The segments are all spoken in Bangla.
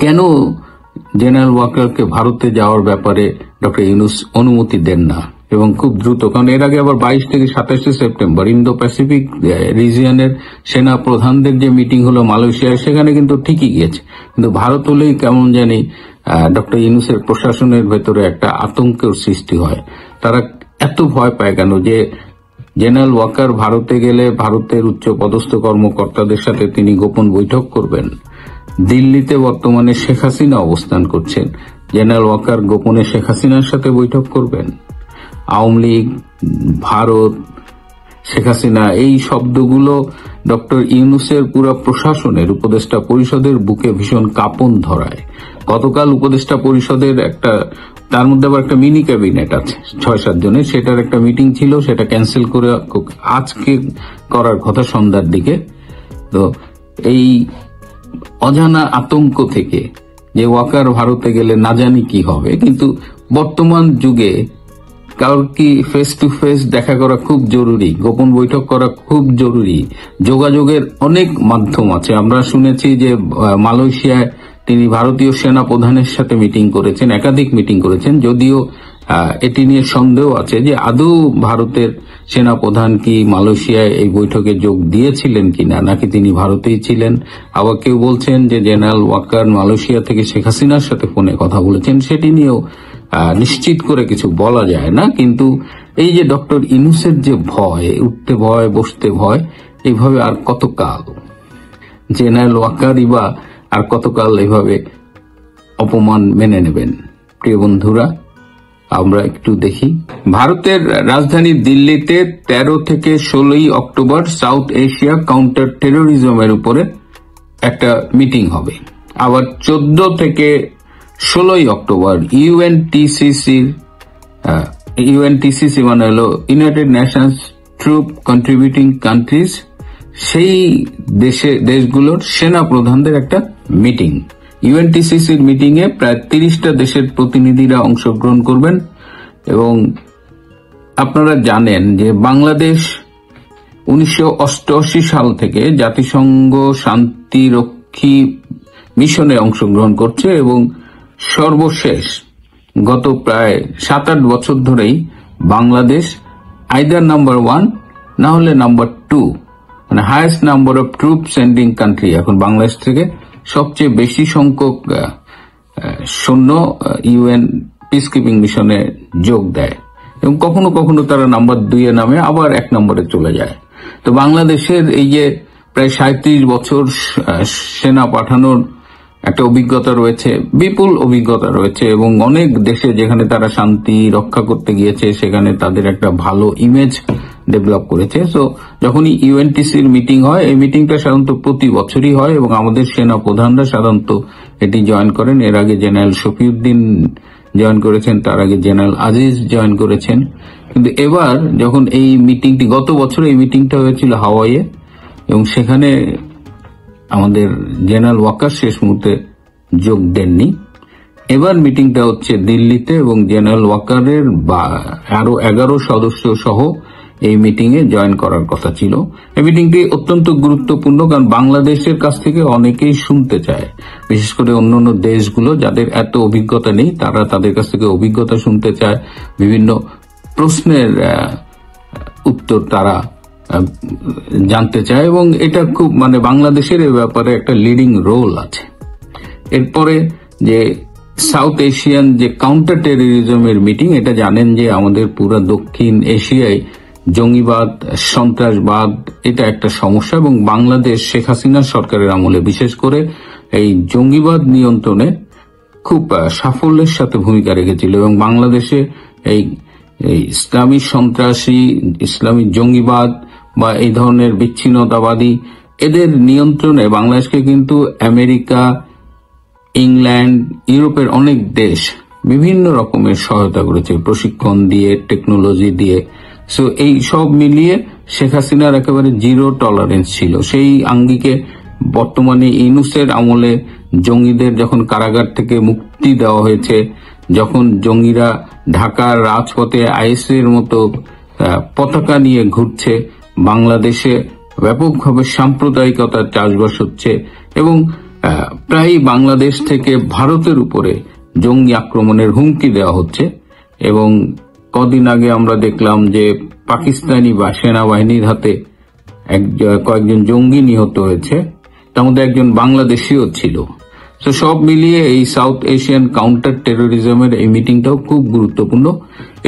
কেন জেনারেল ওয়াকারকে ভারতে যাওয়ার ব্যাপারে ডক্টর ইউনূস অনুমতি দেন না, এবং খুব দ্রুত, কারণ এর আগে আবার 22 থেকে 27 সেপ্টেম্বর ইন্দো প্যাসিফিক রিজিয়নের সেনা প্রধানদের যে মিটিং হলো মালয়েশিয়ায়, সেখানে কিন্তু ঠিকই গিয়েছে, কিন্তু ভারত হলেই কেমন জানি ডক্টর ইউনূসের প্রশাসনের ভেতরে একটা আতঙ্কের সৃষ্টি হয়। তারা এত ভয় পায় কেন যে জেনারেল ওয়াকার ভারতে গেলে ভারতের উচ্চ পদস্থ কর্মকর্তাদের সাথে তিনি গোপন বৈঠক করবেন। দিল্লিতে বর্তমানে শেখ হাসিনা অবস্থান করছেন, জেনারেল ওয়াকার গোপনে শেখ হাসিনার সাথে বৈঠক করবেন। আওয়ামী লীগ, ভারত, শেখ হাসিনা, এই শব্দগুলো ডক্টর ইউনূসের পুরো প্রশাসনের উপদেষ্টা পরিষদের বুকে ভীষণ কাঁপন ধরায়। গতকাল উপদেষ্টা পরিষদের তার মধ্যে আবার একটা মিনি ক্যাবিনেট আছে 6-7 জনের, সেটার একটা মিটিং ছিল, সেটা ক্যান্সেল করে আজকে করার কথা সন্ধ্যার দিকে। তো এই অজানা আতঙ্ক থেকে যে ওয়াকার ভারতে গেলে না জানি কি হবে, কিন্তু বর্তমান যুগে কারোর কি ফেস টু ফেস দেখা করা খুব জরুরি, গোপন বৈঠক করা খুব জরুরি। যোগাযোগের অনেক মাধ্যম আছে। আমরা শুনেছি যে মালয়েশিয়ায় তিনি ভারতীয় সেনা প্রধানের সাথে মিটিং করেছেন, একাধিক মিটিং করেছেন, যদিও এটি নিয়ে সন্দেহ আছে যে আদৌ ভারতের সেনা প্রধান কি মালয়েশিয়ায় এই বৈঠকে যোগ দিয়েছিলেন কিনা, নাকি তিনি ভারতেই ছিলেন। আবার কেউ বলছেন যে জেনারেল ওয়াকার মালয়েশিয়া থেকে শেখ হাসিনার সাথে ফোনে কথা বলেছেন, সেটি নিয়েও নিশ্চিত করে কিছু বলা যায় না। কিন্তু এই যে ডক্টর ইউনূসের যে ভয়, উঠতে ভয়, বসতে ভয়, এইভাবে আর কতকাল জেনারেল ওয়াকারই বা আর কতকাল এভাবে অপমান মেনে নেবেন? প্রিয় বন্ধুরা, আমরা একটু দেখি। ভারতের রাজধানী দিল্লিতে 13 থেকে 16 অক্টোবর সাউথ এশিয়া কাউন্টার টেরোরিজমের উপরে একটা মিটিং হবে। আবার 14 থেকে 16 অক্টোবর ইউএনটিসিসি মানে হলো united nations troop contributing countries, সেই দেশগুলোর সেনা প্রধানদের একটা মিটিং। ইউএনটিসিসির মিটিং এ প্রায় 30টা দেশের প্রতিনিধিরা অংশগ্রহণ করবেন। এবং আপনারা জানেন যে বাংলাদেশ 1988 সাল থেকে জাতিসংঘ শান্তিরক্ষী মিশনে অংশগ্রহণ করছে, এবং সর্বশেষ গত প্রায় 7-8 বছর ধরেই বাংলাদেশ আইদার নাম্বার 1 না হলে নাম্বার 2, মানে highest number of troop sending country. এখন বাংলাদেশ থেকে সবচেয়ে বেশি সংখ্যক সৈন্য ইউএন পিসকিপিং মিশনে যোগ দেয়, এবং কখনো কখনো তারা নাম্বার 2 এ নামে, আবার 1 নম্বরে চলে যায়। তো বাংলাদেশের এই যে প্রায় 37 বছর সেনা পাঠানোর একটা অভিজ্ঞতা রয়েছে, বিপুল অভিজ্ঞতা রয়েছে, এবং অনেক দেশে যেখানে তারা শান্তি রক্ষা করতে গিয়েছে সেখানে তাদের একটা ভালো ইমেজ ডেভেলপ করেছে। সো যখনই ইউএনটিসির মিটিং হয়, এই মিটিংটা সাধারণত প্রতি বছরই হয়, এবং আমাদের সেনা প্রধানরা সাধারণত এটি জয়েন করেন। এর আগে জেনারেল শফিউদ্দিন জয়েন করেছেন, তার আগে জেনারেল আজিজ জয়েন করেছেন। কিন্তু এবার যখন এই মিটিংটি, গত বছর এই মিটিংটা হয়েছিল হাওয়াইয়ে, এবং সেখানে আমাদের জেনারেল ওয়াকার শেষ মুহূর্তে যোগ দেননি। এবার মিটিংটা হচ্ছে দিল্লিতে, এবং জেনারেল ওয়াকারের আরো 11 সদস্য সহ এই মিটিং এ জয়েন করার কথা ছিল। এই মিটিংটি অত্যন্ত গুরুত্বপূর্ণ, কারণ বাংলাদেশের কাছ থেকে অনেকেই শুনতে চায়, বিশেষ করে অন্যান্য দেশগুলো যাদের এত অভিজ্ঞতা নেই, তারা তাদের কাছ থেকে অভিজ্ঞতা শুনতে চায়, বিভিন্ন প্রশ্নের উত্তর তারা জানতে চায়, এবং এটা খুব বাংলাদেশের এ ব্যাপারে একটা লিডিং রোল আছে। এরপরে যে সাউথ এশিয়ান যে কাউন্টার টেরোরিজমের মিটিং, এটা জানেন যে আমাদের পুরো দক্ষিণ এশিয়ায় জঙ্গিবাদ, সন্ত্রাসবাদ এটা একটা সমস্যা, এবং বাংলাদেশ শেখ হাসিনা সরকারের আমলে বিশেষ করে এই জঙ্গিবাদ নিয়ন্ত্রণে খুব সাফল্যের সাথে ভূমিকা রেখেছিল, এবং বাংলাদেশে এই ইসলামী সন্ত্রাসী, ইসলামী জঙ্গিবাদ বা এই ধরনের বিচ্ছিন্নতাবাদী এদের নিয়ন্ত্রণে বাংলাদেশকে কিন্তু আমেরিকা, ইংল্যান্ড, ইউরোপের অনেক দেশ বিভিন্ন রকমের সহায়তা করেছে, প্রশিক্ষণ দিয়ে, টেকনোলজি দিয়ে। সো এই সব মিলিয়ে শেখ হাসিনার একেবারে জিরো টলারেন্স ছিল। সেই আঙ্গিকে বর্তমানে ইউনূসের আমলে জঙ্গিদের যখন কারাগার থেকে মুক্তি দেওয়া হয়েছে, যখন জঙ্গিরা ঢাকার রাজপথে আইএসের মতো পতাকা নিয়ে ঘুরছে, বাংলাদেশে ব্যাপকভাবে সাম্প্রদায়িকতার চাষবাস হচ্ছে, এবং প্রায় বাংলাদেশ থেকে ভারতের উপরে জঙ্গি আক্রমণের হুমকি দেওয়া হচ্ছে এবং কদিন আগে আমরা দেখলাম যে পাকিস্তানি বা সেনাবাহিনীর হাতে কয়েকজন জঙ্গি নিহত হয়েছে, তার মধ্যে একজন বাংলাদেশীও ছিল। তো সব মিলিয়ে এই সাউথ এশিয়ান কাউন্টার টেরোরিজমের এই মিটিংটাও খুব গুরুত্বপূর্ণ।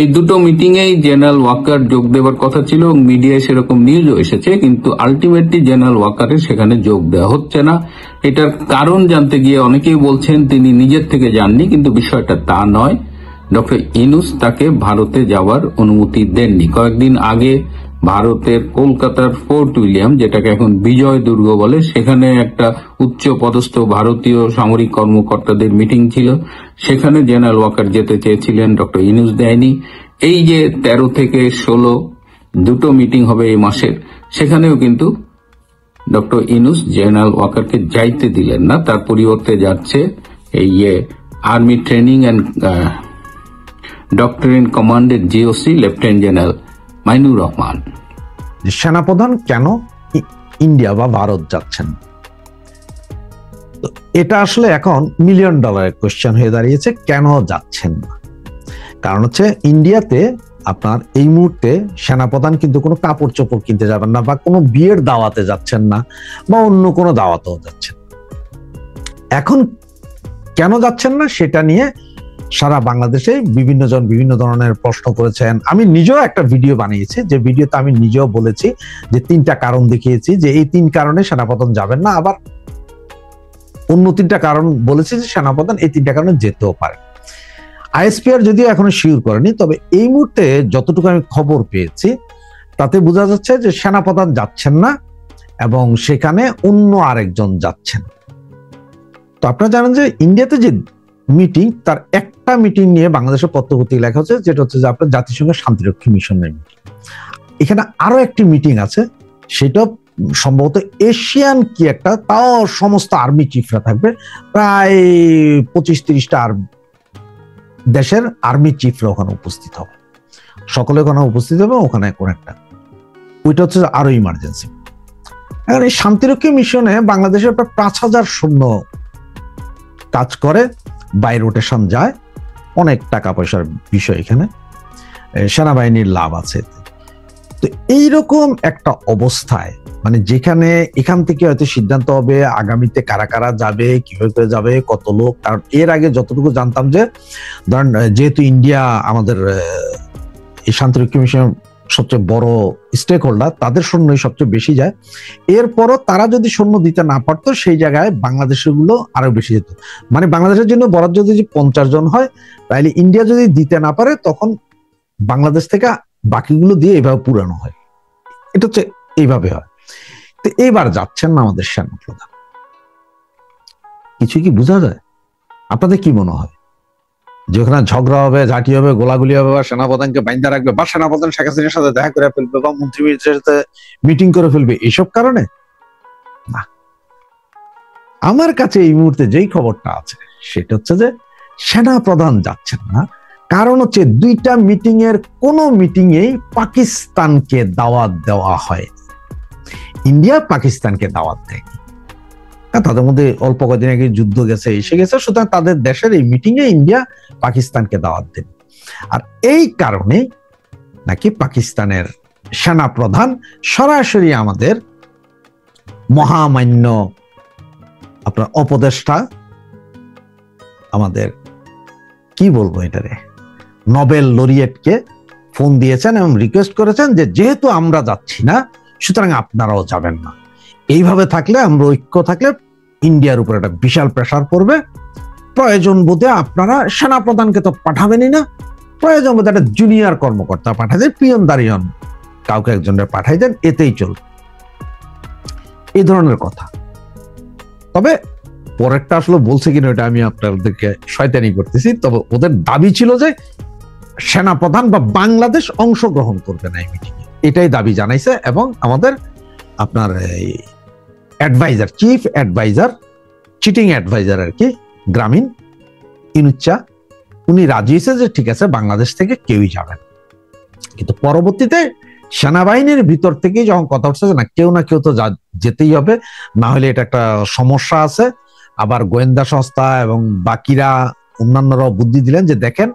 এই দুটো মিটিংয়েই জেনারেল ওয়াকার যোগ দেওয়ার কথা ছিল এবং মিডিয়ায় সেরকম নিউজও এসেছে, কিন্তু আলটিমেটলি জেনারেল ওয়াকারের সেখানে যোগ দেওয়া হচ্ছে না। এটার কারণ জানতে গিয়ে অনেকেই বলছেন তিনি নিজের থেকে যাননি, কিন্তু বিষয়টা তা নয়। ডক্টর ইউনূস তাকে ভারতে যাওয়ার অনুমতি দেননি। কয়েকদিন আগে ভারতের কলকাতার ফোর্ট উইলিয়াম, যেটাকে এখন বিজয় দুর্গ বলে, সেখানে একটা উচ্চ পদস্থ ভারতীয় সামরিক কর্মকর্তাদের মিটিং ছিল। সেখানে জেনারেল ওয়াকার যেতে চেয়েছিলেন, ডক্টর ইউনূস দেয়নি। এই যে 13 থেকে 16 দুটো মিটিং হবে এই মাসের, সেখানেও কিন্তু ডক্টর ইউনূস জেনারেল ওয়াকারকে যাইতে দিলেন না। তার পরিবর্তে যাচ্ছে এই army training and doctrine কমান্ডের GOC lieutenant general Mainur Rahman. সেনাপ্রধান কেন ইন্ডিয়া বা ভারত যাচ্ছেন, এটা আসলে এখন $1,000,000 কোয়েশ্চেন হয়ে দাঁড়িয়েছে। কেন যাচ্ছেন না? কারণ হচ্ছে ইন্ডিয়াতে আপনার এই মুহূর্তে সেনাপ্রধান কিন্তু কোনো কাপড় চোপড় কিনতে যাবেন না, বা কোনো বিয়ের দাওয়াতে যাচ্ছেন না, বা অন্য কোনো দাওয়াতেও যাচ্ছেন। এখন কেন যাচ্ছেন না সেটা নিয়ে সারা বাংলাদেশে বিভিন্ন জন বিভিন্ন ধরনের প্রশ্ন করেছেন। আমি নিজেও একটা ভিডিও বানিয়েছি, যে ভিডিওতে আমি নিজেও বলেছি যে 3টা কারণ দেখিয়েছি যে এই 3 কারণে সেনাপ্রধান যাবেন না, আবার অন্য 3টা কারণ বলেছি যে সেনাপ্রধান এই 3টা কারণে যেতেও পারে। আইএসপিআর যদিও এখনো শিওর করেনি, তবে এই মুহূর্তে যতটুকু আমি খবর পেয়েছি তাতে বোঝা যাচ্ছে যে সেনাপ্রধান যাচ্ছেন না এবং সেখানে অন্য আরেকজন যাচ্ছেন। তো আপনারা জানেন যে ইন্ডিয়াতে যে মিটিং, তার একটা মিটিং নিয়ে বাংলাদেশের পত্রপত্রিকা লেখা হচ্ছে, যেটা হচ্ছে যে আপনার জাতিসংঘের শান্তিরক্ষী মিশনের মিটিং। এখানে আরো একটি মিটিং আছে, সেটা সম্ভবত এশিয়ান কি একটা, তাও সমস্ত আর্মি চিফরা থাকবে, প্রায় 25-30টা দেশের আর্মি চিফরা ওখানে উপস্থিত হবে, সকলে ওখানে উপস্থিত হবে। ওখানে কোন একটা, ওইটা হচ্ছে আরো ইমার্জেন্সি। এখন এই শান্তিরক্ষী মিশনে বাংলাদেশের প্রায় 5,000 সৈন্য কাজ করে, বাই রোটেশন যায়, অনেক টাকা পয়সার বিষয় এখানে, সেনাবাহিনীর লাভ আছে। তো এইরকম একটা অবস্থায়, মানে যেখানে এখান থেকে হয়তো সিদ্ধান্ত হবে আগামীতে কারা কারা যাবে, কিভাবে করে যাবে, কত লোক। কারণ এর আগে যতটুকু জানতাম যে ধরেন, যেহেতু ইন্ডিয়া আমাদের এই শান্তিরক্ষী মিশনের সবচেয়ে বড় স্টেক হোল্ডার, তাদের সৈন্যই সবচেয়ে বেশি যায়। এরপরও তারা যদি সৈন্য দিতে না পারতো, সেই জায়গায় বাংলাদেশের গুলো আরো বেশি যেত। মানে বাংলাদেশের জন্য বরাদ্দ যদি 50 জন হয়, তাহলে ইন্ডিয়া যদি দিতে না পারে, তখন বাংলাদেশ থেকে বাকিগুলো দিয়ে এইভাবে পুরানো হয়। এটা হচ্ছে এইভাবে হয়। তো এইবার যাচ্ছেন না আমাদের সেনাপ্রধান, কিছু কি বোঝা যায়? আপনাদের কি মনে হয়? যেখানে ঝগড়া হবে, ঝাঁটি হবে, গোলাগুলি হবে, বা সেনাপ্রধানকে বাইন্দা রাখবে, বা সেনাপ্রধান শেখ হাসিনার সাথে দেখা করে ফেলবে, বা মন্ত্রীদের সাথে মিটিং করে ফেলবে, এইসব কারণে না। আমার কাছে এই মুহূর্তে যেই খবরটা আছে সেটা হচ্ছে যে সেনাপ্রধান যাচ্ছেন না। কারণ হচ্ছে 2টা মিটিং এর কোনো মিটিং এই পাকিস্তানকে দাওয়াত দেওয়া হয়, ইন্ডিয়া পাকিস্তানকে দাওয়াত দেয়নি। তাদের মধ্যে অল্প কয়েকদিন আগে যুদ্ধ গেছে, এসে গেছে, সুতরাং তাদের দেশের এই মিটিং এ ইন্ডিয়া পাকিস্তানকে দাওয়াত দেন। আর এই কারণে নাকি পাকিস্তানের সেনাপ্রধান সরাসরি আমাদের মহামান্য আপনার উপদেষ্টা, আমাদের কি বলবো এটারে, নোবেল লরিয়েটকে ফোন দিয়েছেন এবং রিকোয়েস্ট করেছেন যে যেহেতু আমরা যাচ্ছি না, সুতরাং আপনারাও যাবেন না। এইভাবে থাকলে, আমরা ঐক্য থাকলে ইন্ডিয়ার উপর একটা বিশাল প্রেসার পড়বে। প্রয়োজন বোধে আপনারা সেনাপ্রধানকে তো পাঠাবেনই না, প্রয়োজন বোধে একটা জুনিয়র কর্মকর্তা পাঠাই দেন, পিয়ন দাঁড়িয়ন কাউকে একজনের পাঠাই দেন, এতেই চলবে। এই ধরনের কথা। তবে পরেরটা আসলে বলছে কিনা এটা আমি আপনাদেরকে শয়তানি করতেছি। তবে ওদের দাবি ছিল যে সেনাপ্রধান বা বাংলাদেশ অংশগ্রহণ করবে না এই মিটিংয়ে, এটাই দাবি জানাইছে। এবং আমাদের আপনার adviser, chief adviser, cheating adviser আর কি, গ্রামীণ ইনুচ্চা, উনি রাজি হয়েছে যে ঠিক আছে বাংলাদেশ থেকে কেউই যাবেন। কিন্তু পরবর্তীতে সেনাবাহিনীর ভিতর থেকেই যখন কথা উঠছে যে না, কেউ না কেউ তো যেতেই হবে, না হলে এটা একটা সমস্যা আছে, আবার গোয়েন্দা সংস্থা এবং বাকিরা অন্যান্যরাও বুদ্ধি দিলেন যে দেখেন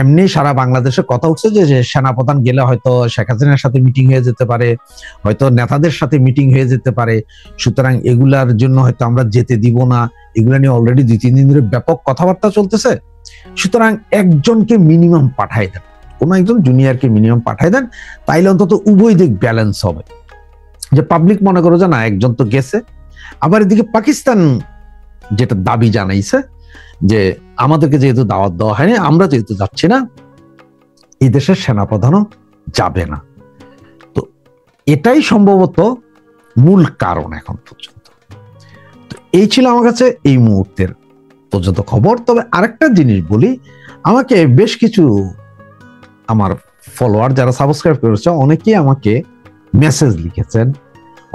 এমনি সারা বাংলাদেশে কথা উঠছে যে সেনাপ্রধান গেলে হয়তো শেখ হাসিনার সাথে মিটিং হয়ে যেতে পারে, হয়তো নেতাদের সাথে মিটিং হয়ে যেতে পারে, সুতরাং এগুলার জন্য হয়তো আমরা যেতে দিব না। এগুলা নিয়ে অলরেডি 2-3 দিন ধরে ব্যাপক কথাবার্তা চলতেছে। সুতরাং একজনকে মিনিমাম পাঠাই দেন, কোন একজন জুনিয়রকে মিনিমাম পাঠাই দেন, তাইলে অন্তত উভয় দিক ব্যালেন্স হবে। যে পাবলিক মনে করো যে না একজন তো গেছে, আবার এদিকে পাকিস্তান যেটা দাবি জানাইছে যে আমাদেরকে যেহেতু দাওয়াত দেওয়া হয়নি, আমরা যেহেতু যাচ্ছি না, এই দেশের সেনাপ্রধানও যাবে না। তো এটাই সম্ভবত মূল কারণ এখন পর্যন্ত। তো এই ছিল আমার কাছে এই মুহূর্তের পর্যন্ত খবর। তবে আরেকটা জিনিস বলি, আমাকে বেশ কিছু আমার ফলোয়ার যারা সাবস্ক্রাইব করেছে অনেকেই আমাকে মেসেজ লিখেছেন,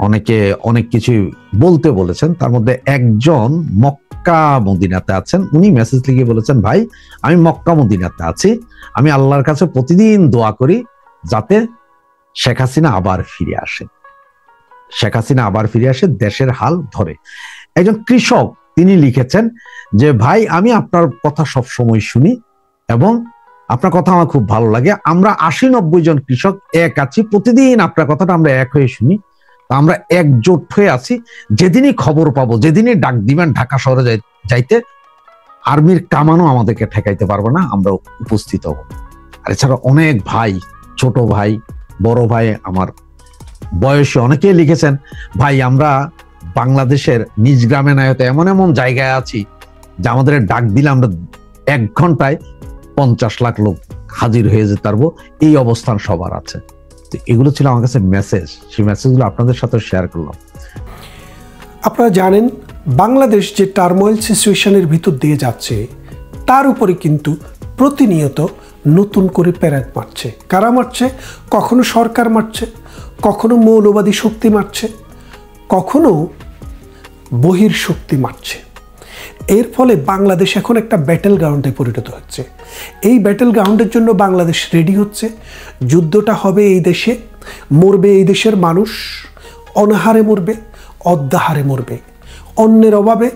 অনেকে অনেক কিছু বলতে বলেছেন। তার মধ্যে একজন মক্কা মদিনাতে আছেন, উনি মেসেজ লিখে বলেছেন, ভাই আমি মক্কা মদিনাতে আছি, আমি আল্লাহর কাছে প্রতিদিন দোয়া করি যাতে শেখ হাসিনা আবার ফিরে আসে, শেখ হাসিনা আবার ফিরে আসে, দেশের হাল ধরে। একজন কৃষক তিনি লিখেছেন যে ভাই আমি আপনার কথা সব সময় শুনি এবং আপনার কথা আমার খুব ভালো লাগে, আমরা 80-90 জন কৃষক এক আছি, প্রতিদিন আপনার কথাটা আমরা এক হয়ে শুনি, আমরা একজোট হয়ে আছি, যেদিনই খবর পাবো, যেদিনই ডাক দিবেন ঢাকা শহরে যাইতে, আর্মির কামানও আমাদেরকে ঠেকাইতে পারবে না, আমরা উপস্থিত হব। আর এছাড়া অনেক ভাই, ছোট ভাই, বড় ভাই, আমার বয়সী অনেকেই লিখেছেন, ভাই আমরা বাংলাদেশের নিজ গ্রামে নাই হয়তো এমন এমন জায়গায় আছি যে আমাদের ডাক দিলে আমরা 1 ঘন্টায় 50 লাখ লোক হাজির হয়ে যেতে পারবো, এই অবস্থান সবার আছে। এগুলো ছিল আমার কাছে মেসেজ, সেই মেসেজগুলো আপনাদের সাথে শেয়ার করলাম। আপনারা জানেন বাংলাদেশ যে টার্মোয়েল সিচুয়েশনের ভিতর দিয়ে যাচ্ছে, তার উপরে কিন্তু প্রতিনিয়ত নতুন করে প্যারেড মারছে। কারা মারছে? কখনো সরকার মারছে, কখনো মৌলবাদী শক্তি মারছে, কখনো বহির শক্তি মারছে। এর ফলে বাংলাদেশ এখন একটা ব্যাটেল গ্রাউন্ডে পরিণত হচ্ছে। এই ব্যাটেল গ্রাউন্ডের জন্য বাংলাদেশ রেডি হচ্ছে। যুদ্ধটা হবে এই দেশে, মরবে এই দেশের মানুষ, অনাহারে মরবে, অদ্যাহারে মরবে, অন্নের অভাবে,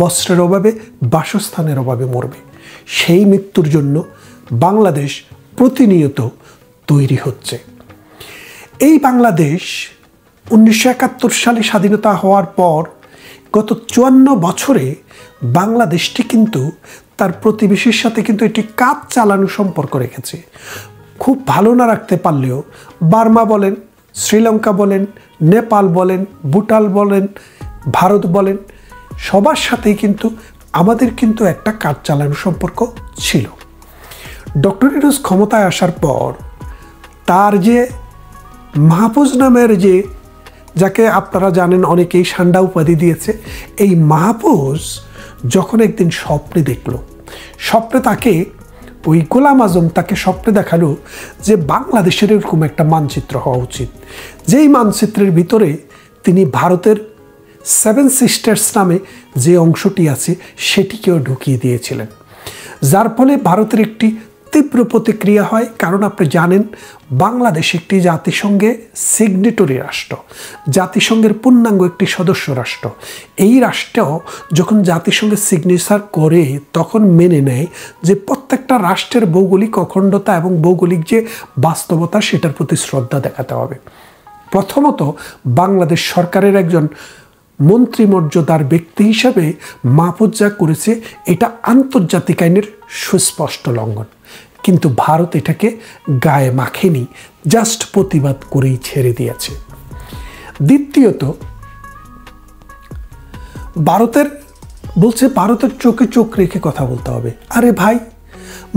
বস্ত্রের অভাবে, বাসস্থানের অভাবে মরবে। সেই মৃত্যুর জন্য বাংলাদেশ প্রতিনিয়ত তৈরি হচ্ছে। এই বাংলাদেশ 1971 সালে স্বাধীনতা হওয়ার পর গত 54 বছরে বাংলাদেশটি কিন্তু তার প্রতিবেশীর সাথে কিন্তু একটি কাজ চালানো সম্পর্ক রেখেছে। খুব ভালো না রাখতে পারলেও বার্মা বলেন, শ্রীলঙ্কা বলেন, নেপাল বলেন, ভুটান বলেন, ভারত বলেন, সবার সাথেই কিন্তু আমাদের কিন্তু একটা কাজ চালানো সম্পর্ক ছিল। ডক্টর ইউনূস ক্ষমতায় আসার পর তার যে মাহফুজ নামের যে, যাকে আপনারা জানেন অনেকেই সান্ডা উপাধি দিয়েছে, এই মাহফুজ যখন একদিন স্বপ্নে দেখলো, স্বপ্নে তাকে ওই গোলাম আজম তাকে স্বপ্নে দেখালো যে বাংলাদেশের এরকম একটা মানচিত্র হওয়া উচিত, যেই মানচিত্রের ভিতরে তিনি ভারতের 7 সিস্টার্স নামে যে অংশটি আছে সেটিকেও ঢুকিয়ে দিয়েছিলেন, যার ফলে ভারতের একটি তীব্র প্রতিক্রিয়া হয়। কারণ আপনি জানেন বাংলাদেশ একটি জাতিসংঘে সিগনেটরি রাষ্ট্র, জাতিসংঘের পূর্ণাঙ্গ একটি সদস্য রাষ্ট্র। এই রাষ্ট্র যখন জাতিসংঘে সিগনেচার করে তখন মেনে নেয় যে প্রত্যেকটা রাষ্ট্রের ভৌগোলিক অখণ্ডতা এবং ভৌগোলিক যে বাস্তবতা সেটার প্রতি শ্রদ্ধা দেখাতে হবে। প্রথমত বাংলাদেশ সরকারের একজন মন্ত্রিমর্যাদার ব্যক্তি হিসাবে মাহফুজ যা করেছে এটা আন্তর্জাতিক আইনের সুস্পষ্ট লঙ্ঘন, কিন্তু ভারত এটাকে গায়ে মাখেনি, জাস্ট প্রতিবাদ করেই ছেড়ে দিয়েছে। দ্বিতীয়ত ভারতের চোখে চোখ রেখে কথা বলতে হবে। আরে ভাই,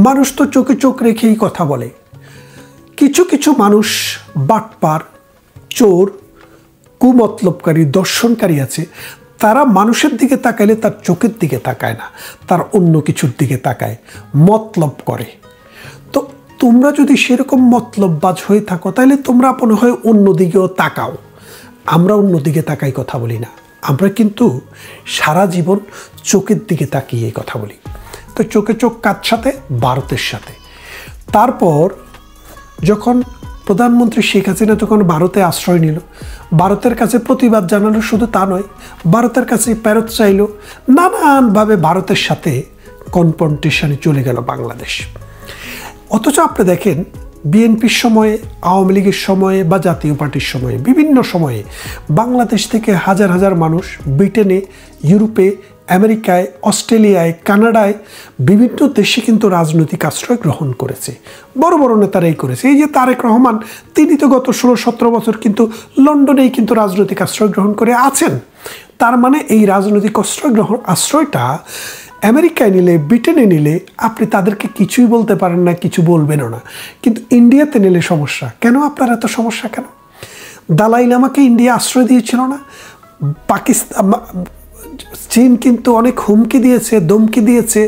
মানুষ তো চোখে চোখ রেখেই কথা বলে। কিছু কিছু মানুষ বাটপার, চোর, কুমতলবকারী, দর্শনকারী আছে, তারা মানুষের দিকে তাকাইলে তার চোখের দিকে তাকায় না, তার অন্য কিছুর দিকে তাকায়, মতলব করে। তো তোমরা যদি সেরকম মতলববাজ হয়ে থাকো তাহলে তোমরা মনে হয় অন্যদিকেও তাকাও। আমরা অন্যদিকে তাকাই কথা বলি না, আমরা কিন্তু সারা জীবন চোখের দিকে তাকিয়ে কথা বলি। তো চোখে চোখ কার সাথে? ভারতের সাথে। তারপর যখন প্রধানমন্ত্রী শেখ হাসিনা যখন ভারতে আশ্রয় নিল, ভারতের কাছে প্রতিবাদ জানালো, শুধু তা নয়, ভারতের কাছে ফেরত চাইল, নানানভাবে ভারতের সাথে কনফ্রন্টেশনে চলে গেল বাংলাদেশ। অথচ আপনি দেখেন বিএনপির সময়ে, আওয়ামী লীগের সময়ে বা জাতীয় পার্টির সময়ে, বিভিন্ন সময়ে বাংলাদেশ থেকে হাজার হাজার মানুষ ব্রিটেনে, ইউরোপে, আমেরিকায়, অস্ট্রেলিয়ায়, কানাডায়, বিভিন্ন দেশে কিন্তু রাজনৈতিক আশ্রয় গ্রহণ করেছে। বড় বড় নেতারাই করেছে। এই যে তারেক রহমান, তিনি তো গত 16-17 বছর কিন্তু লন্ডনেই কিন্তু রাজনৈতিক আশ্রয় গ্রহণ করে আছেন। তার মানে এই রাজনৈতিক আশ্রয়টা আমেরিকায় নিলে, ব্রিটেনে নিলে আপনি তাদেরকে কিছুই বলতে পারেন না, কিছু বলবেনও না। কিন্তু ইন্ডিয়াতে নিলে সমস্যা কেন? আপনার এত সমস্যা কেন? দালাই লামাকে ইন্ডিয়া আশ্রয় দিয়েছিল না? পাকিস্তান, চীন কিন্তু অনেক হুমকি দিয়েছে, ধমকি দিয়েছে,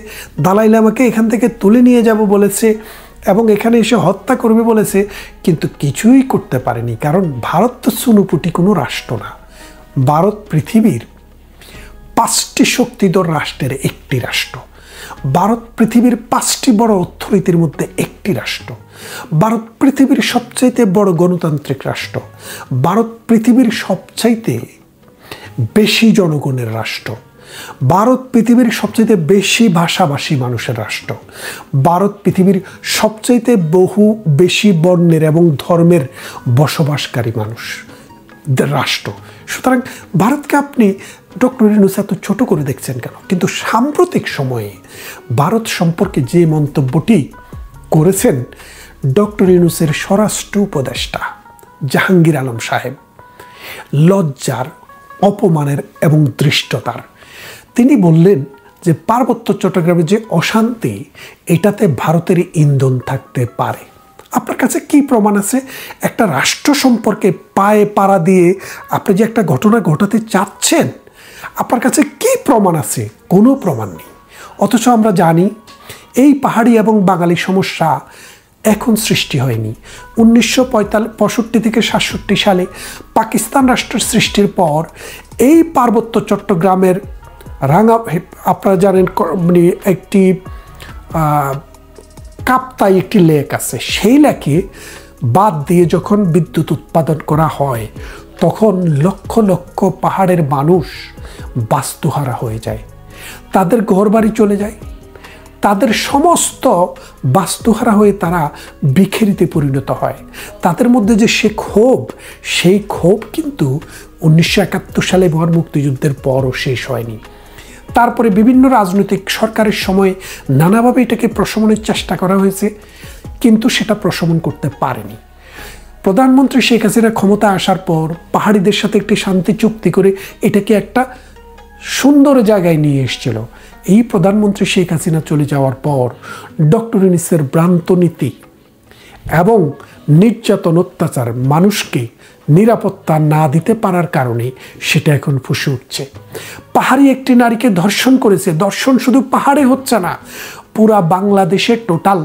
দালাই লামাকে এখান থেকে তুলে নিয়ে যাব বলেছে এবং এখানে এসে হত্যা করবে বলেছে, কিন্তু কিছুই করতে পারেনি। কারণ ভারত তো চুনুপুটি কোনো রাষ্ট্র না। ভারত পৃথিবীর 5টি শক্তিধর রাষ্ট্রের একটি রাষ্ট্র। ভারত পৃথিবীর 5টি বড় অর্থনীতির মধ্যে একটি রাষ্ট্র। ভারত পৃথিবীর সবচাইতে বড় গণতান্ত্রিক রাষ্ট্র। ভারত পৃথিবীর সবচাইতে বেশি জনগণের রাষ্ট্র। ভারত পৃথিবীর সবচাইতে বেশি ভাষাভাষী মানুষের রাষ্ট্র। ভারত পৃথিবীর সবচাইতে বেশি বর্ণের এবং ধর্মের বসবাসকারী মানুষ রাষ্ট্র। সুতরাং ভারতকে আপনি ডক্টর ইউনূস এত ছোট করে দেখছেন কেন? কিন্তু সাম্প্রতিক সময়ে ভারত সম্পর্কে যে মন্তব্যটি করেছেন ডক্টর ইউনূসের স্বরাষ্ট্র উপদেষ্টা জাহাঙ্গীর আলম সাহেব, লজ্জার, অপমানের এবং ধৃষ্টতার। তিনি বললেন যে পার্বত্য চট্টগ্রামে যে অশান্তি, এটাতে ভারতের ইন্ধন থাকতে পারে। আপনার কাছে কি প্রমাণ আছে? একটা রাষ্ট্র সম্পর্কে পায়ে পাড়া দিয়ে আপনি যে একটা ঘটনা ঘটাতে চাচ্ছেন, আপনার কাছে কি প্রমাণ আছে? কোনো প্রমাণ নেই। অথচ আমরা জানি এই পাহাড়ি এবং বাঙালি সমস্যা এখন সৃষ্টি হয়নি। 1965 থেকে 67 সালে পাকিস্তান রাষ্ট্রের সৃষ্টির পর এই পার্বত্য চট্টগ্রামের আপনারা জানেন মানে একটি কাপ্তাই একটি লেক আছে, সেই লেকে বাদ দিয়ে যখন বিদ্যুৎ উৎপাদন করা হয় তখন লক্ষ লক্ষ পাহাড়ের মানুষ বাস্তুহারা হয়ে যায়, তাদের ঘরবাড়ি চলে যায়, তাদের সমস্ত বাস্তুহারা হয়ে তারা বিখেরিতে পরিণত হয়। তাদের মধ্যে যে সেই ক্ষোভ কিন্তু 1971 সালে মহান মুক্তিযুদ্ধের পরও শেষ হয়নি। তারপরে বিভিন্ন রাজনৈতিক সরকারের সময় নানাভাবে এটাকে প্রশমনের চেষ্টা করা হয়েছে, কিন্তু সেটা প্রশমন করতে পারেনি। প্রধানমন্ত্রী শেখ হাসিনা ক্ষমতা আসার পর পাহাড়িদের সাথে একটি শান্তি চুক্তি করে এটাকে একটা সুন্দর জায়গায় নিয়ে এসেছিল। এই প্রধানমন্ত্রী শেখ হাসিনা চলে যাওয়ার পর ডক্টর ইউনূসের ভ্রান্ত নীতি এবং নির্যাতন, অত্যাচার, মানুষকে নিরাপত্তা না দিতে পারার কারণে সেটা এখন ফুসে উঠছে। পাহাড়ি একটি নারীকে ধর্ষণ করেছে। ধর্ষণ শুধু পাহাড়ে হচ্ছে না, পুরা বাংলাদেশে টোটাল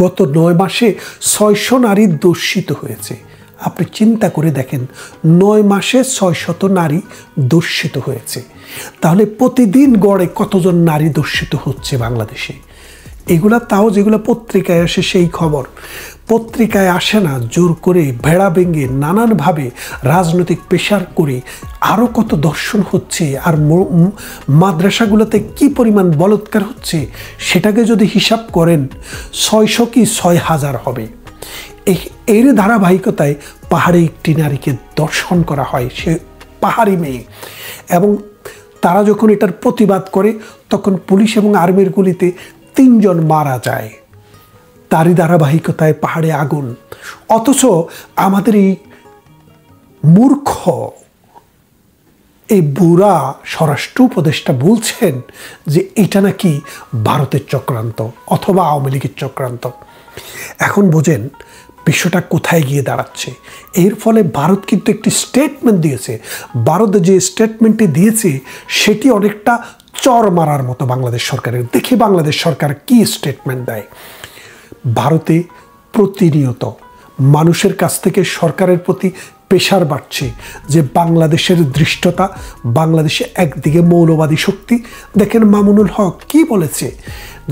গত 9 মাসে 600 নারী ধর্ষিত হয়েছে। আপনি চিন্তা করে দেখেন, 9 মাসে 600 নারী ধর্ষিত হয়েছে। তাহলে প্রতিদিন গড়ে কতজন নারী ধর্ষিত হচ্ছে বাংলাদেশে? এগুলা তাও যেগুলো পত্রিকায় আসে সেই খবর। পত্রিকায় আসে না, জোর করে ভেড়া ভেঙে নানানভাবে রাজনৈতিক প্রেশার করে আরও কত ধর্ষণ হচ্ছে, আর মাদ্রাসাগুলোতে কি পরিমাণ বলাৎকার হচ্ছে সেটাকে যদি হিসাব করেন 600 কি 6000 হবে। এর ধারাবাহিকতায় পাহাড়ে একটি নারীকে ধর্ষণ করা হয়, সে পাহাড়ি মেয়ে, এবং তারা যখন এটার প্রতিবাদ করে তখন পুলিশ এবং আর্মির গুলিতে 3 জন মারা যায়। তারই ধারাবাহিকতায় পাহাড়ে আগুন। অথচ আমাদের এই মূর্খ, এই বুড়া স্বরাষ্ট্র উপদেষ্টা বলছেন যে এটা নাকি ভারতের চক্রান্ত অথবা আওয়ামী লীগের চক্রান্ত। এখন বোঝেন বিষয়টা কোথায় গিয়ে দাঁড়াচ্ছে। এর ফলে ভারত কিন্তু একটি স্টেটমেন্ট দিয়েছে। ভারত যে স্টেটমেন্টটি দিয়েছে সেটি অনেকটা চর মারার মতো বাংলাদেশ সরকারের। দেখি বাংলাদেশ সরকার কি স্টেটমেন্ট দেয়। ভারতে প্রতিনিয়ত মানুষের কাছ থেকে সরকারের প্রতি প্রেশার বাড়ছে যে বাংলাদেশের দৃষ্টতা, বাংলাদেশে একদিকে মৌলবাদী শক্তি। দেখেন মামুনুল হক কি বলেছে,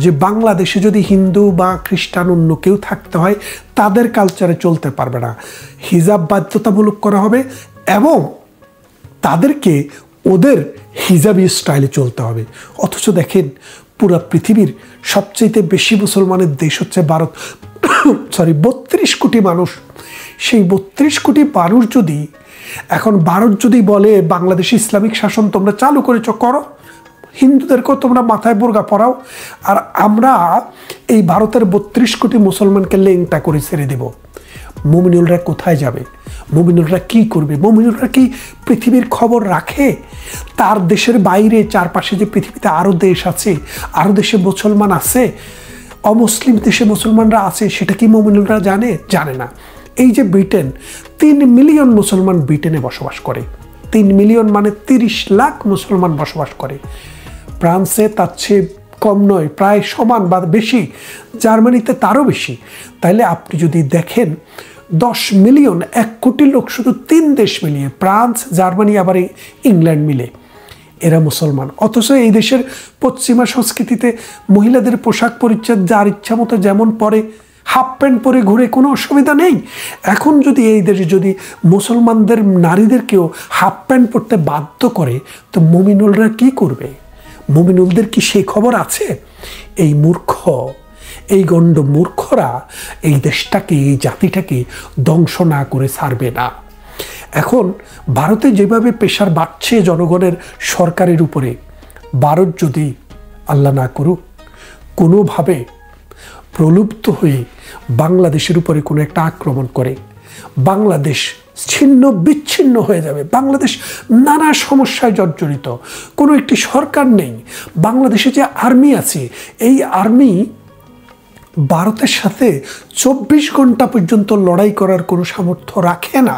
যে বাংলাদেশে যদি হিন্দু বা খ্রিস্টান অন্য কেউ থাকতে হয় তাদের কালচারে চলতে পারবে না, হিজাব বাধ্যতামূলক করা হবে এবং তাদেরকে ওদের হিজাবি স্টাইলে চলতে হবে। অথচ দেখেন পুরো পৃথিবীর সবচেয়ে বেশি মুসলমানের দেশ হচ্ছে ভারত, 32 কোটি মানুষ। সেই 32 কোটি মানুষ যদি এখন ভারত যদি বলে বাংলাদেশে ইসলামিক শাসন তোমরা চালু করেছ, করো, হিন্দুদেরকেও তোমরা মাথায় বোরকা পরাও, আর আমরা এই ভারতের 32 কোটি মুসলমানকে লেংটা করে ছেড়ে দেব, মুমিনুলরা কোথায় যাবে? মুমিনুলরা কি করবে? মুমিনুলরা কি পৃথিবীর খবর রাখে? তার দেশের বাইরে চারপাশে যে পৃথিবীতে আরও দেশ আছে, আরও দেশে মুসলমান আছে, অমুসলিম দেশে মুসলমানরা আছে, সেটা কি মুমিনুলরা জানে? জানে না। এই যে ব্রিটেন, 3 মিলিয়ন মুসলমান ব্রিটেনে বসবাস করে, 3 মিলিয়ন মানে 30 লাখ মুসলমান বসবাস করে। ফ্রান্সে তার চেয়ে কম নয়, প্রায় সমান বা বেশি, জার্মানিতে তারও বেশি। তাইলে আপনি যদি দেখেন 10 মিলিয়ন, 1 কোটি লোক শুধু 3 দেশ মিলিয়ে, ফ্রান্স, জার্মানি আবার ইংল্যান্ড মিলে, এরা মুসলমান। অথচ এই দেশের পশ্চিমা সংস্কৃতিতে মহিলাদের পোশাক পরিচ্ছদ যার ইচ্ছা মতো যেমন পরে, হাফ প্যান্ট পরে ঘুরে, কোনো অসুবিধা নেই। এখন যদি এই দেশে যদি মুসলমানদের নারীদেরকেও হাফ প্যান্ট পরতে বাধ্য করে, তো মুমিনুলরা কি করবে? মুমিনুলদের কি সেই খবর আছে? এই মূর্খ, এই গণ্ড মূর্খরা এই দেশটাকে, এই জাতিটাকে ধ্বংস না করে ছাড়বে না। এখন ভারতে যেভাবে প্রেশার বাড়ছে জনগণের সরকারের উপরে, ভারত যদি আল্লাহ না করুক কোনোভাবে প্রলুব্ধ হয়ে বাংলাদেশের উপরে কোনো একটা আক্রমণ করে, বাংলাদেশ ছিন্ন বিচ্ছিন্ন হয়ে যাবে। বাংলাদেশ নানা সমস্যায় জর্জরিত, কোনো একটি সরকার নেই। বাংলাদেশে যে আর্মি আছে, এই আর্মি ভারতের সাথে 24 ঘন্টা পর্যন্ত লড়াই করার কোনো সামর্থ্য রাখে না।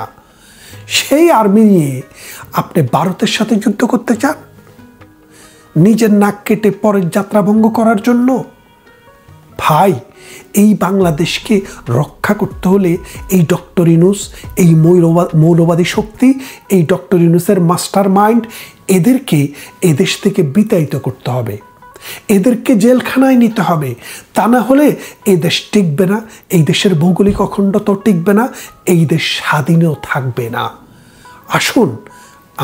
সেই আর্মি নিয়ে আপনি ভারতের সাথে যুদ্ধ করতে চান, নিজের নাক কেটে পরের যাত্রা ভঙ্গ করার জন্য? ভাই, এই বাংলাদেশকে রক্ষা করতে হলে এই ডক্টর ইউনূস, এই মৌলবাদী শক্তি, এই ডক্টর ইউনূসের মাস্টার মাইন্ড, এদেরকে এদেশ থেকে বিতাড়িত করতে হবে, এদেরকে জেলখানায় নিতে হবে। তা না হলে এই দেশ টিকবে না, এই দেশের ভৌগোলিক অখণ্ডতা টিকবে না, এই দেশ স্বাধীনও থাকবে না। আসুন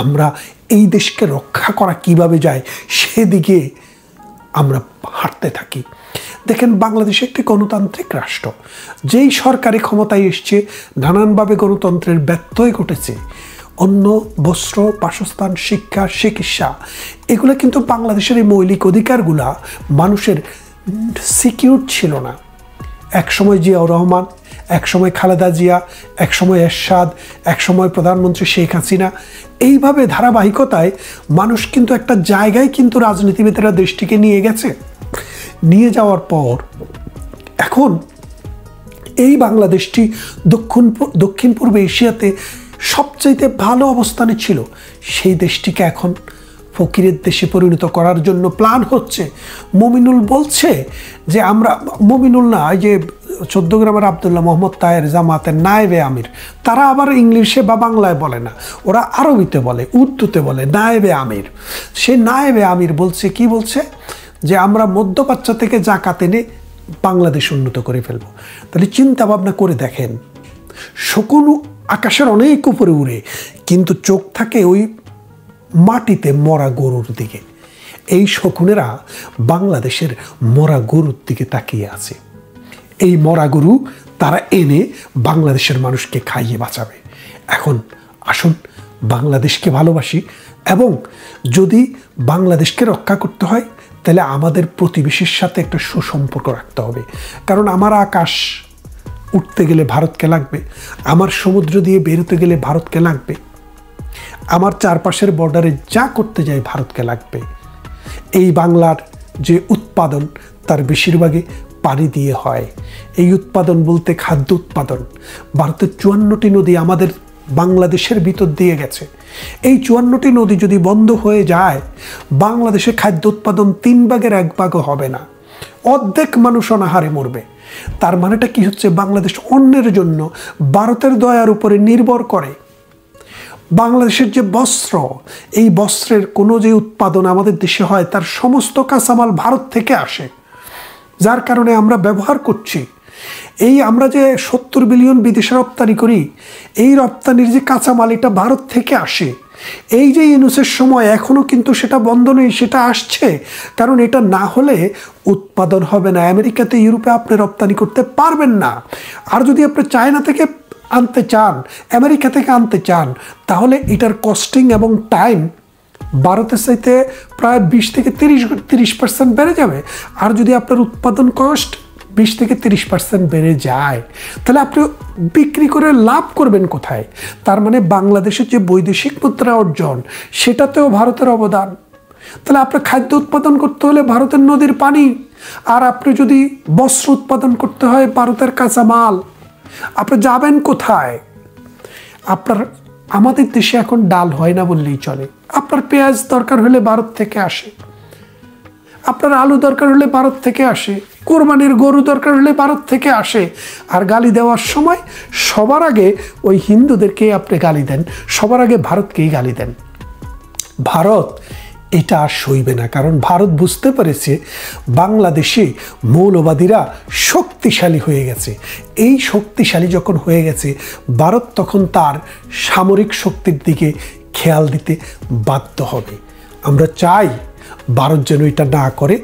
আমরা এই দেশকে রক্ষা করা কিভাবে যায় সেদিকে আমরা হাঁটতে থাকি। দেখেন বাংলাদেশ একটি গণতান্ত্রিক রাষ্ট্র, যেই সরকারি ক্ষমতায় এসছে নানানভাবে গণতন্ত্রের ব্যত্যয় ঘটেছে। অন্ন, বস্ত্র, বাসস্থান, শিক্ষা, চিকিৎসা, এগুলো কিন্তু বাংলাদেশের এই মৌলিক অধিকারগুলা মানুষের সিকিউর ছিল না। একসময় জিয়াউর রহমান, একসময় খালেদা জিয়া, একসময় এরশাদ, একসময় প্রধানমন্ত্রী শেখ হাসিনা, এইভাবে ধারাবাহিকতায় মানুষ কিন্তু একটা জায়গায় কিন্তু রাজনীতিবিদেরা দেশটিকে নিয়ে গেছে। নিয়ে যাওয়ার পর এখন এই বাংলাদেশটি দক্ষিণ পূর্ব এশিয়াতে সবচাইতে ভালো অবস্থানে ছিল, সেই দেশটিকে এখন ফকিরের দেশে পরিণত করার জন্য প্ল্যান হচ্ছে। মুমিনুল বলছে যে আমরা, মুমিনুল না, যে 14 গ্রামের আবদুল্লাহ মোহাম্মদ তাহের জামাতের নায়েবে আমির, তারা আবার ইংলিশে বা বাংলায় বলে না, ওরা আরবিতে বলে, উর্দুতে বলে নায়েবে আমির। সে নায়েবে আমির বলছে, কি বলছে, যে আমরা মধ্যপ্রাচ্য থেকে জাকাত এনে বাংলাদেশ উন্নত করে ফেলবো। তাহলে চিন্তা ভাবনা করে দেখেন, শকুন আকাশের অনেক উপরে উড়ে, কিন্তু চোখ থাকে ওই মাটিতে মরা গরুর দিকে। এই শকুনেরা বাংলাদেশের মরা গরুর দিকে তাকিয়ে আছে। এই মরা গরু তারা এনে বাংলাদেশের মানুষকে খাইয়ে বাঁচাবে। এখন আসুন বাংলাদেশকে ভালোবাসি, এবং যদি বাংলাদেশকে রক্ষা করতে হয় তাহলে আমাদের প্রতিবেশীর সাথে একটা সুসম্পর্ক রাখতে হবে। কারণ আমার আকাশ উঠতে গেলে ভারতকে লাগবে, আমার সমুদ্র দিয়ে বেরোতে গেলে ভারতকে লাগবে, আমার চারপাশের বর্ডারে যা করতে যাই ভারতকে লাগবে। এই বাংলার যে উৎপাদন তার বেশিরভাগই পানি দিয়ে হয়। এই উৎপাদন বলতে খাদ্য উৎপাদন। ভারতের 54টি নদী আমাদের বাংলাদেশের ভিতর দিয়ে গেছে। এই 54টি নদী যদি বন্ধ হয়ে যায়, বাংলাদেশে খাদ্য উৎপাদন 3 ভাগের 1 ভাগও হবে না, অর্ধেক মানুষ অনাহারে মরবে। তার মানেটা কি হচ্ছে, বাংলাদেশ অন্যের জন্য ভারতের দয়ার উপরে নির্ভর করে। বাংলাদেশের যে বস্ত্র, এই বস্ত্রের কোনো যে উৎপাদন আমাদের দেশে হয় তার সমস্ত কাঁচামাল ভারত থেকে আসে, যার কারণে আমরা ব্যবহার করছি। এই আমরা যে 70 বিলিয়ন বিদেশে রপ্তানি করি, এই রপ্তানির যে কাঁচামাল এটা ভারত থেকে আসে। এই যে ইউনুসের সময় এখনও কিন্তু সেটা বন্ধ নেই, সেটা আসছে, কারণ এটা না হলে উৎপাদন হবে না। আমেরিকাতে, ইউরোপে আপনি রপ্তানি করতে পারবেন না। আর যদি আপনি চায়না থেকে আনতে চান, আমেরিকা থেকে আনতে চান, তাহলে এটার কস্টিং এবং টাইম ভারতের চাইতে প্রায় 20 থেকে 30% বেড়ে যাবে। আর যদি আপনার উৎপাদন কস্ট 20 থেকে 30% বেড়ে যায়, তাহলে আপনি বিক্রি করে লাভ করবেন কোথায়? তার মানে বাংলাদেশের যে বৈদেশিক মুদ্রা অর্জন, সেটাতেও ভারতের অবদান। তাহলে আপনার খাদ্য উৎপাদন করতে হলে ভারতের নদীর পানি, আর আপনি যদি বস্ত্র উৎপাদন করতে হয় ভারতের কাঁচামাল, আপনি যাবেন কোথায়? আমাদের দেশে এখন ডাল হয় না বললেই চলে। আপনার পেঁয়াজ দরকার হলে ভারত থেকে আসে, আপনার আলু দরকার হলে ভারত থেকে আসে, কোরবানির গরু দরকার হলে ভারত থেকে আসে। আর গালি দেওয়ার সময় সবার আগে ওই হিন্দুদেরকে আপনি গালি দেন, সবার আগে ভারতকেই গালি দেন। ভারত এটা আর সইবে না, কারণ ভারত বুঝতে পেরেছে বাংলাদেশে মৌলবাদীরা শক্তিশালী হয়ে গেছে। এই শক্তিশালী যখন হয়ে গেছে, ভারত তখন তার সামরিক শক্তির দিকে খেয়াল দিতে বাধ্য হবে। আমরা চাই ভারত যেন এটা না করে।